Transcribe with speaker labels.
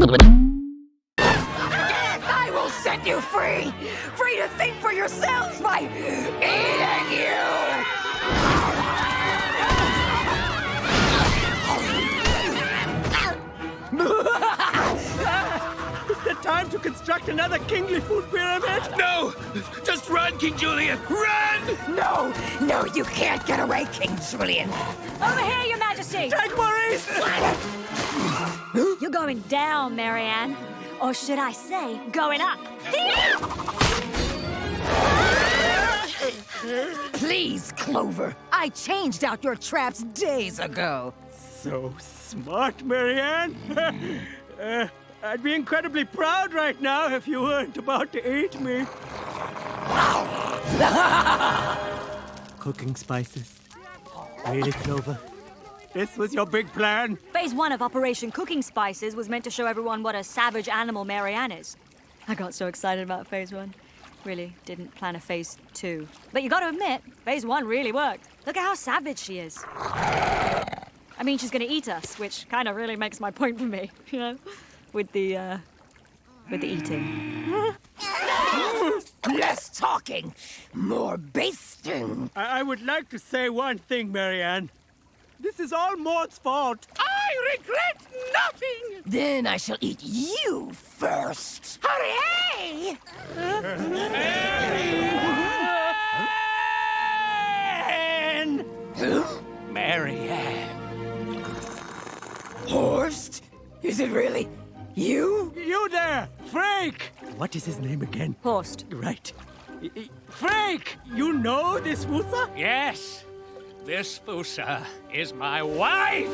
Speaker 1: I will set you free! Free to think for yourselves by eating you!
Speaker 2: Is it time to construct another kingly food pyramid?
Speaker 3: No! Just run, King Julien! Run!
Speaker 1: No! No, you can't get away, King Julian!
Speaker 4: Over here, Your Majesty!
Speaker 2: Take Maurice!
Speaker 4: You're going down, Marianne. Or should I say, going up.
Speaker 1: Please, Clover. I changed out your traps days ago.
Speaker 2: So smart, Marianne. I'd be incredibly proud right now if you weren't about to eat me. Cooking spices. Really, Clover? This was your big plan?
Speaker 4: Phase 1 of Operation Cooking Spices was meant to show everyone what a savage animal Marianne is. I got so excited about Phase 1. Really didn't plan a Phase 2. But you gotta admit, Phase 1 really worked. Look at how savage she is. I mean, she's gonna eat us, which kind of really makes my point for me, you know? With the eating.
Speaker 1: Less talking, more basting.
Speaker 2: I would like to say one thing, Marianne. This is all Mort's fault.
Speaker 1: I regret nothing. Then I shall eat you first. Hooray!
Speaker 2: Marianne!
Speaker 1: Horst? Is it really you?
Speaker 2: You there! Frank! What is his name again?
Speaker 4: Horst.
Speaker 2: Right. Frank! You know this Wusa?
Speaker 3: Yes! This Fusa is my wife!